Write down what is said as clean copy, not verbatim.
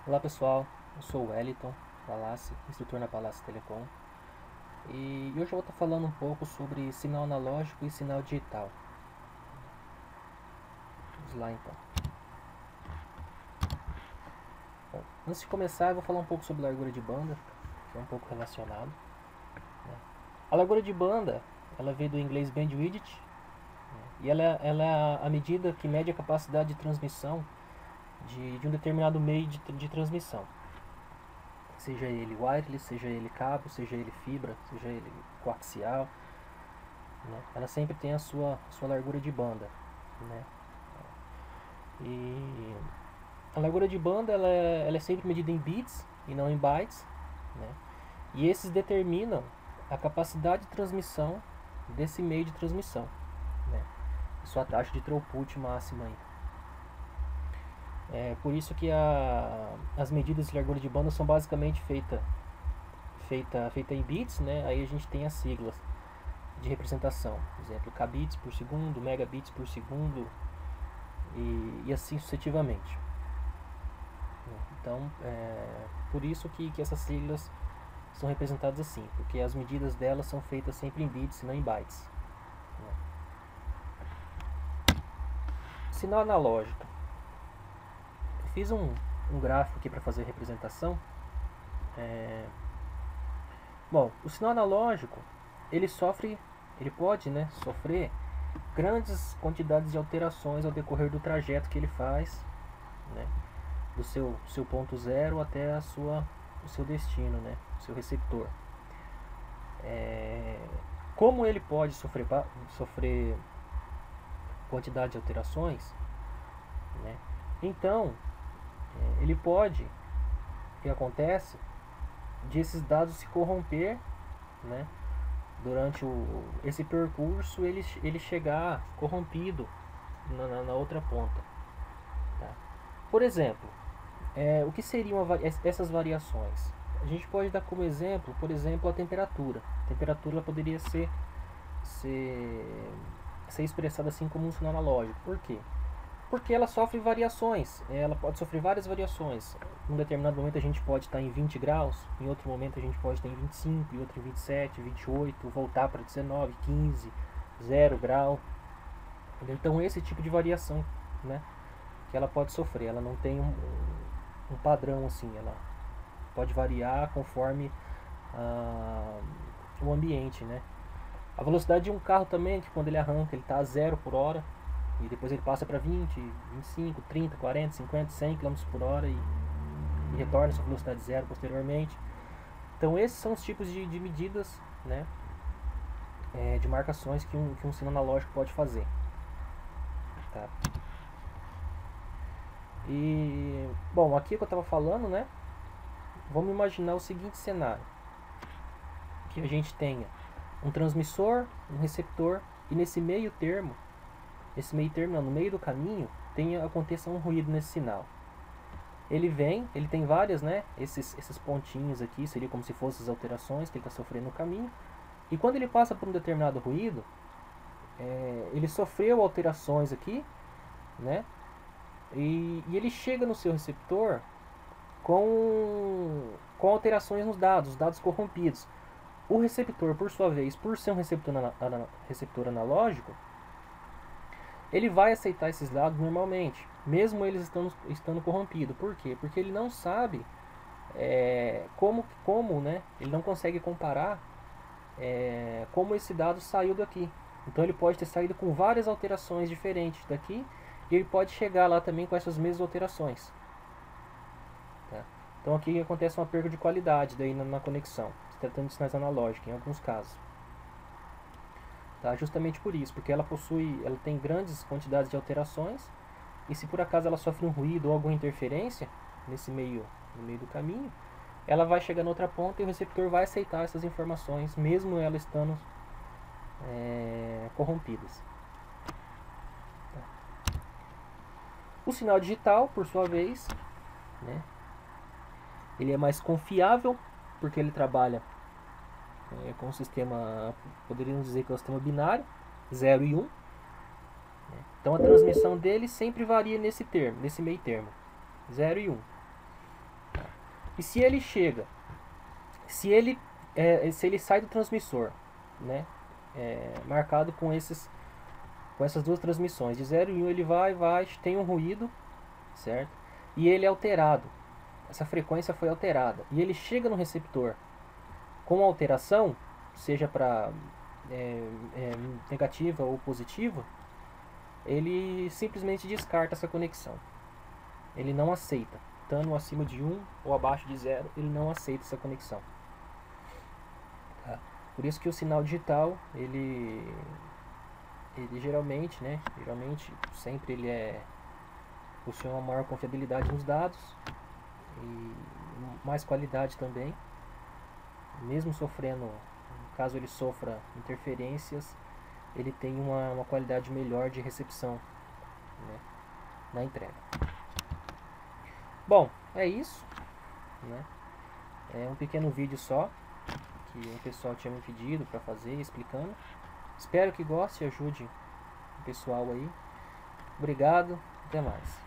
Olá pessoal, eu sou o Wellington Palassi, instrutor na Palassi Telecom, e hoje eu vou estar falando um pouco sobre sinal analógico e sinal digital. Vamos lá então. Bom, antes de começar eu vou falar um pouco sobre largura de banda, que é um pouco relacionado, né? A largura de banda, ela veio do inglês bandwidth, né? E ela é a medida que mede a capacidade de transmissão de um determinado meio de transmissão. Seja ele wireless, seja ele cabo, seja ele fibra, seja ele coaxial, né? Ela sempre tem a sua largura de banda, né? E a largura de banda ela é sempre medida em bits e não em bytes, né? E esses determinam a capacidade de transmissão desse meio de transmissão, né? E sua taxa de throughput máxima aí. É por isso que as medidas de largura de banda são basicamente feita em bits, né? Aí a gente tem as siglas de representação, por exemplo, kbits por segundo, megabits por segundo e assim sucessivamente. Então, por isso que essas siglas são representadas assim, porque as medidas delas são feitas sempre em bits e não em bytes. Sinal analógico. Eu fiz um gráfico aqui para fazer a representação. Bom, o sinal analógico ele pode, né, sofrer grandes quantidades de alterações ao decorrer do trajeto que ele faz, né, do seu ponto zero até o seu destino, né, o seu receptor. Como ele pode sofrer quantidade de alterações, né, então ele pode, o que acontece, de esses dados se corromper, né, durante esse percurso ele chegar corrompido na outra ponta. Tá? Por exemplo, o que seriam essas variações? A gente pode dar como exemplo, por exemplo, a temperatura. A temperatura poderia ser, ser expressada assim como um sinal analógico. Por quê? Porque ela sofre variações, ela pode sofrer várias variações. Em um determinado momento a gente pode estar em 20 graus, em outro momento a gente pode estar em 25, em outro em 27, 28, voltar para 19, 15, 0 grau. Então esse tipo de variação, né, que ela pode sofrer, ela não tem um padrão assim, ela pode variar conforme o ambiente, né. A velocidade de um carro também, que quando ele arranca ele está a 0 por hora, e depois ele passa para 20, 25, 30, 40, 50, 100 km por hora e retorna a sua velocidade zero posteriormente. Então esses são os tipos de medidas, né, de marcações que um sinal analógico pode fazer. Tá? E, bom, aqui que eu estava falando, né, vamos imaginar o seguinte cenário. Que a gente tenha um transmissor, um receptor, e nesse meio termo, não, no meio do caminho, aconteça um ruído nesse sinal. Ele tem várias, né, esses pontinhos aqui, seria como se fossem as alterações que ele está sofrendo no caminho. E quando ele passa por um determinado ruído, ele sofreu alterações aqui, né, e ele chega no seu receptor com alterações nos dados, os dados corrompidos. O receptor, por sua vez, por ser um receptor analógico, ele vai aceitar esses dados normalmente, mesmo eles estando corrompidos. Por quê? Porque ele não sabe como, né? Ele não consegue comparar como esse dado saiu daqui. Então ele pode ter saído com várias alterações diferentes daqui e ele pode chegar lá também com essas mesmas alterações. Tá? Então aqui acontece uma perda de qualidade daí na conexão, se tratando de sinais analógicos em alguns casos. Tá? Justamente por isso, porque ela tem grandes quantidades de alterações e se por acaso ela sofre um ruído ou alguma interferência no meio do caminho, ela vai chegar na outra ponta e o receptor vai aceitar essas informações, mesmo elas estando corrompidas. Tá? O sinal digital, por sua vez, né, ele é mais confiável porque ele trabalha com um sistema, poderíamos dizer que é o sistema binário, 0 e 1. Um. Então a transmissão dele sempre varia nesse meio termo, 0 e 1. Um. E se ele chega, se ele sai do transmissor, né, marcado com essas duas transmissões, de 0 e 1 ele vai, tem um ruído, certo? E ele é alterado, essa frequência foi alterada, e ele chega no receptor com alteração, seja para negativa ou positiva, ele simplesmente descarta essa conexão. Ele não aceita. Estando acima de 1 ou abaixo de 0, ele não aceita essa conexão. Tá? Por isso que o sinal digital, ele geralmente, sempre ele possui uma maior confiabilidade nos dados e mais qualidade também. Mesmo sofrendo, caso ele sofra interferências, ele tem uma qualidade melhor de recepção, né, na entrega. Bom, é isso, né? É um pequeno vídeo só que o pessoal tinha me pedido para fazer, explicando. Espero que goste e ajude o pessoal aí. Obrigado, até mais.